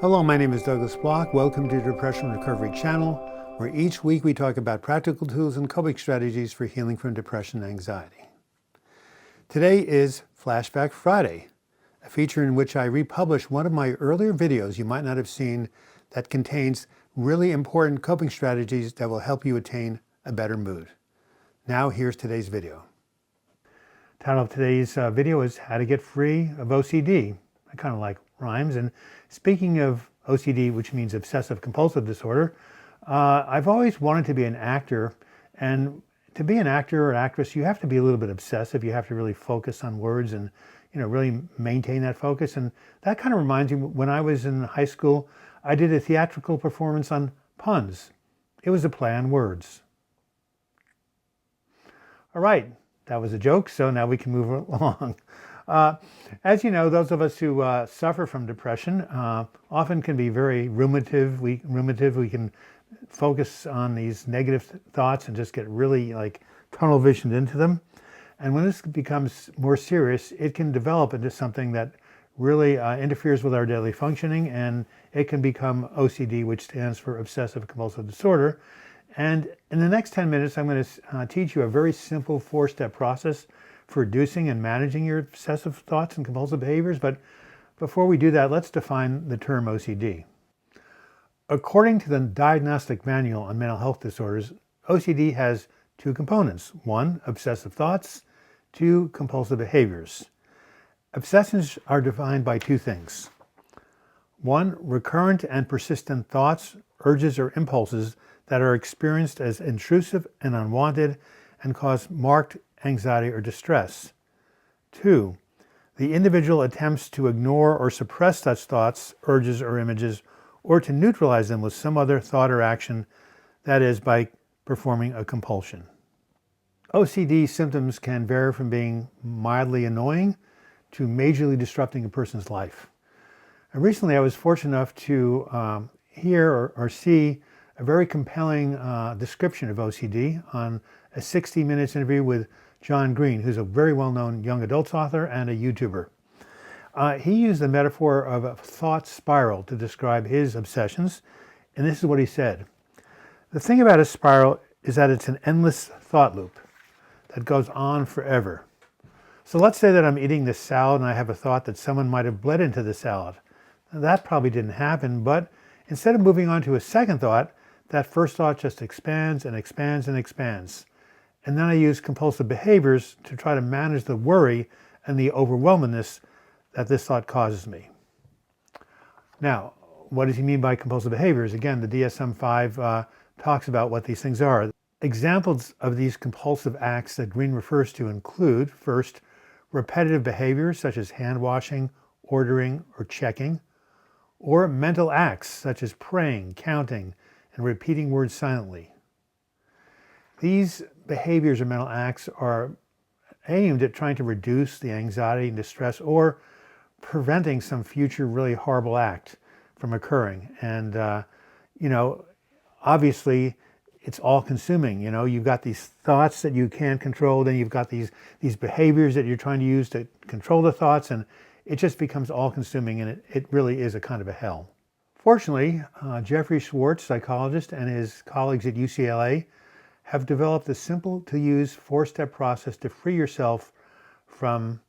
Hello, my name is Douglas Bloch. Welcome to the Depression Recovery Channel, where each week we talk about practical tools and coping strategies for healing from depression and anxiety. Today is Flashback Friday, a feature in which I republish one of my earlier videos you might not have seen that contains really important coping strategies that will help you attain a better mood. Now here's today's video. The title of today's video is How to Get Free of OCD. I kind of like rhymes. And speaking of OCD, which means obsessive compulsive disorder, I've always wanted to be an actor. And to be an actor or actress, you have to be a little bit obsessive. You have to really focus on words and, really maintain that focus. And that kind of reminds me, when I was in high school, I did a theatrical performance on puns. It was a play on words. All right, that was a joke, so now we can move along. As you know, those of us who suffer from depression often can be very ruminative. We can focus on these negative thoughts and just get really tunnel visioned into them. And when this becomes more serious, it can develop into something that really interferes with our daily functioning, and it can become OCD, which stands for obsessive compulsive disorder. And in the next 10 minutes, I'm going to teach you a very simple 4-step process for reducing and managing your obsessive thoughts and compulsive behaviors. But before we do that, let's define the term OCD. According to the Diagnostic Manual on Mental Health Disorders, OCD has two components. 1, obsessive thoughts. 2, compulsive behaviors. Obsessions are defined by two things. 1, recurrent and persistent thoughts, urges, or impulses that are experienced as intrusive and unwanted and cause marked anxiety or distress. 2, the individual attempts to ignore or suppress such thoughts, urges, or images, or to neutralize them with some other thought or action, that is, by performing a compulsion. OCD symptoms can vary from being mildly annoying to majorly disrupting a person's life. And recently I was fortunate enough to hear or see a very compelling description of OCD on a 60 Minutes interview with John Green, who's a very well-known young adults author and a YouTuber. He used the metaphor of a thought spiral to describe his obsessions, and this is what he said. The thing about a spiral is that it's an endless thought loop that goes on forever. So let's say that I'm eating this salad and I have a thought that someone might have bled into the salad. Now, that probably didn't happen, but instead of moving on to a second thought, that first thought just expands and expands and expands. And then I use compulsive behaviors to try to manage the worry and the overwhelmedness that this thought causes me. Now, what does he mean by compulsive behaviors? Again, the DSM-5 talks about what these things are. Examples of these compulsive acts that Green refers to include, first, repetitive behaviors such as hand washing, ordering, or checking, or mental acts such as praying, counting, and repeating words silently. These behaviors or mental acts are aimed at trying to reduce the anxiety and distress or preventing some future really horrible act from occurring. And, obviously it's all consuming. You've got these thoughts that you can't control, then you've got these behaviors that you're trying to use to control the thoughts, and it just becomes all consuming, and it really is a kind of a hell. Fortunately, Jeffrey Schwartz, psychologist, and his colleagues at UCLA have developed a simple-to-use 4-step process to free yourself from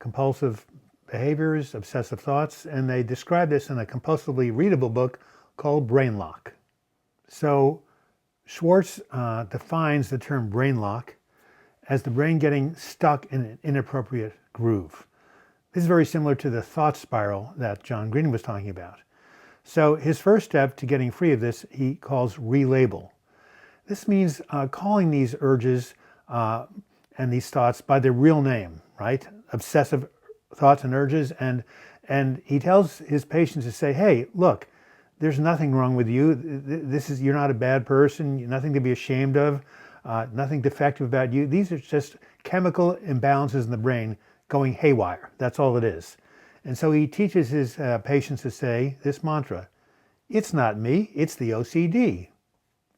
compulsive behaviors, obsessive thoughts, and they describe this in a compulsively readable book called Brain Lock. So Schwartz defines the term brain lock as the brain getting stuck in an inappropriate groove. This is very similar to the thought spiral that John Green was talking about. So his first step to getting free of this, he calls relabel. This means calling these urges and these thoughts by their real name, right? Obsessive thoughts and urges. And he tells his patients to say, hey, look, there's nothing wrong with you. You're not a bad person, nothing to be ashamed of, nothing defective about you. These are just chemical imbalances in the brain going haywire. That's all it is. And so he teaches his patients to say this mantra: it's not me, it's the OCD.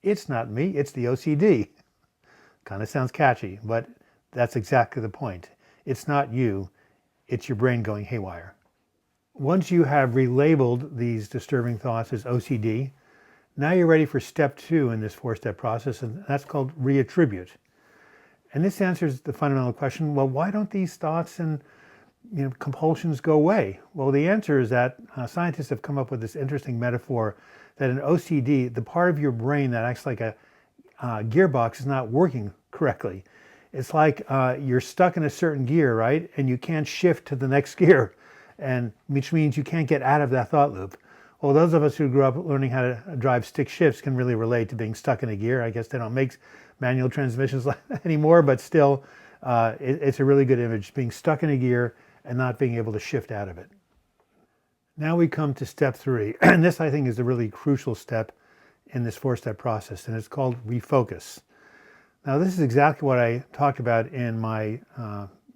It's not me, it's the OCD. Kind of sounds catchy, but that's exactly the point. It's not you, it's your brain going haywire. Once you have relabeled these disturbing thoughts as OCD, now you're ready for step 2 in this 4-step process, and that's called Reattribute. And this answers the fundamental question, well, why don't these thoughts and compulsions go away? Well, the answer is that scientists have come up with this interesting metaphor that in OCD, the part of your brain that acts like a gearbox is not working correctly. It's like you're stuck in a certain gear, right? And you can't shift to the next gear, and which means you can't get out of that thought loop. Well, those of us who grew up learning how to drive stick shifts can really relate to being stuck in a gear. I guess they don't make manual transmissions like that anymore, but still, it's a really good image, being stuck in a gear and not being able to shift out of it. Now we come to step 3, and this I think is a really crucial step in this 4-step process, and it's called Refocus. Now this is exactly what I talked about in my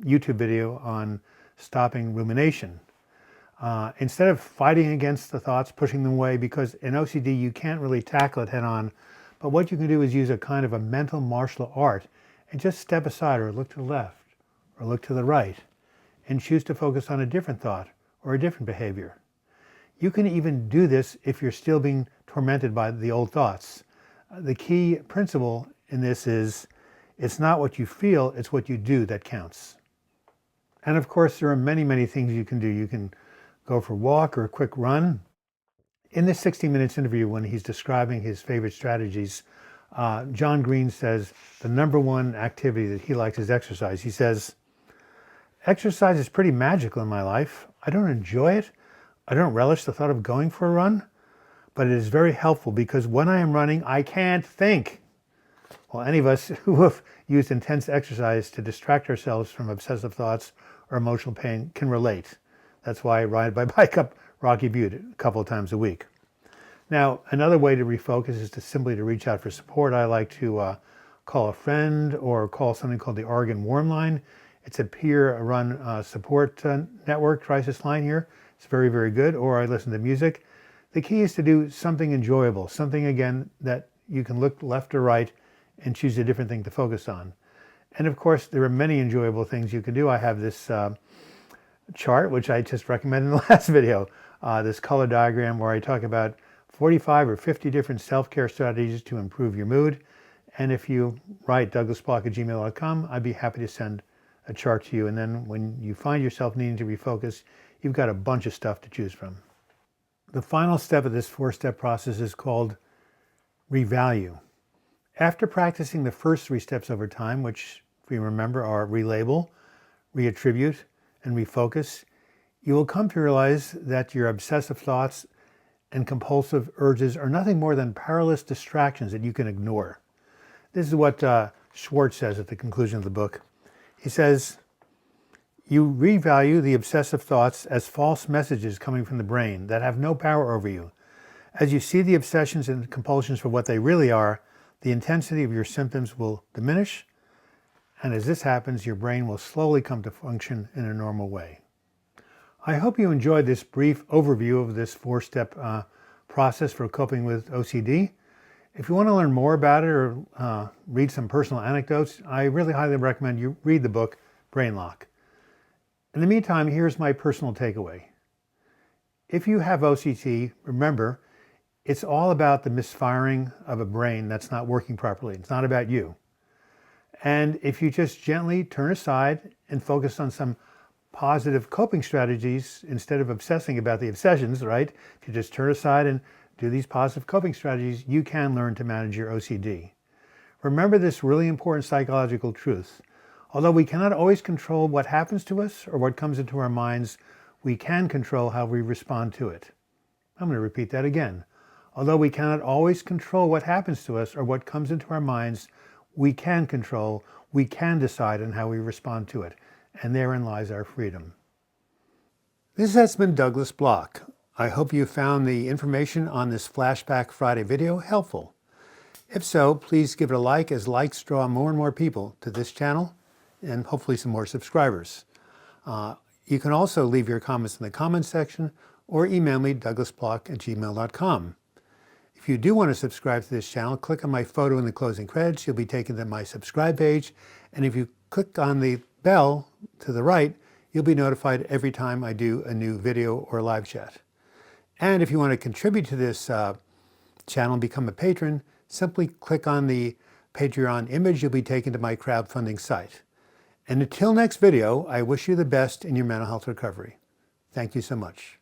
YouTube video on stopping rumination. Instead of fighting against the thoughts, pushing them away, because in OCD you can't really tackle it head on, but what you can do is use a kind of a mental martial art and just step aside or look to the left or look to the right and choose to focus on a different thought or a different behavior. You can even do this if you're still being tormented by the old thoughts. The key principle in this is it's not what you feel, it's what you do that counts. And of course, there are many, many things you can do. You can go for a walk or a quick run. In this 60 Minutes interview, when he's describing his favorite strategies, John Green says the number one activity that he likes is exercise. He says, exercise is pretty magical in my life. I don't enjoy it. I don't relish the thought of going for a run, but it is very helpful because when I am running, I can't think. Well, any of us who have used intense exercise to distract ourselves from obsessive thoughts or emotional pain can relate. That's why I ride my bike up Rocky Butte a couple of times a week. Now, another way to refocus is to simply reach out for support. I like to call a friend or call something called the Oregon Warm Line. It's a peer-run support network crisis line here. It's very, very good. Or I listen to music. The key is to do something enjoyable, something, again, that you can look left or right and choose a different thing to focus on. And of course, there are many enjoyable things you can do. I have this chart, which I just recommended in the last video, this color diagram where I talk about 45 or 50 different self-care strategies to improve your mood. And if you write douglasbloch@gmail.com, I'd be happy to send a chart to you. And then when you find yourself needing to refocus, you've got a bunch of stuff to choose from. The final step of this 4-step process is called Revalue. After practicing the first 3 steps over time, which, if you remember, are relabel, reattribute, and refocus, you will come to realize that your obsessive thoughts and compulsive urges are nothing more than powerless distractions that you can ignore. This is what Schwartz says at the conclusion of the book. He says, you revalue the obsessive thoughts as false messages coming from the brain that have no power over you. As you see the obsessions and compulsions for what they really are, the intensity of your symptoms will diminish, and as this happens, your brain will slowly come to function in a normal way. I hope you enjoyed this brief overview of this 4-step process for coping with OCD. If you want to learn more about it or read some personal anecdotes, I really highly recommend you read the book Brain Lock. In the meantime, here's my personal takeaway. If you have OCD, remember, it's all about the misfiring of a brain that's not working properly. It's not about you. And if you just gently turn aside and focus on some positive coping strategies instead of obsessing about the obsessions, right? If you just turn aside and do these positive coping strategies, you can learn to manage your OCD. Remember this really important psychological truth. Although we cannot always control what happens to us or what comes into our minds, we can control how we respond to it. I'm going to repeat that again. Although we cannot always control what happens to us or what comes into our minds, we can decide on how we respond to it. And therein lies our freedom. This has been Douglas Bloch. I hope you found the information on this Flashback Friday video helpful. If so, please give it a like, as likes draw more and more people to this channel and hopefully some more subscribers. You can also leave your comments in the comments section or email me douglasbloch@gmail.com. If you do want to subscribe to this channel, click on my photo in the closing credits. You'll be taken to my subscribe page. And if you click on the bell to the right, you'll be notified every time I do a new video or live chat. And if you want to contribute to this channel and become a patron, simply click on the Patreon image. You'll be taken to my crowdfunding site. And until next video, I wish you the best in your mental health recovery. Thank you so much.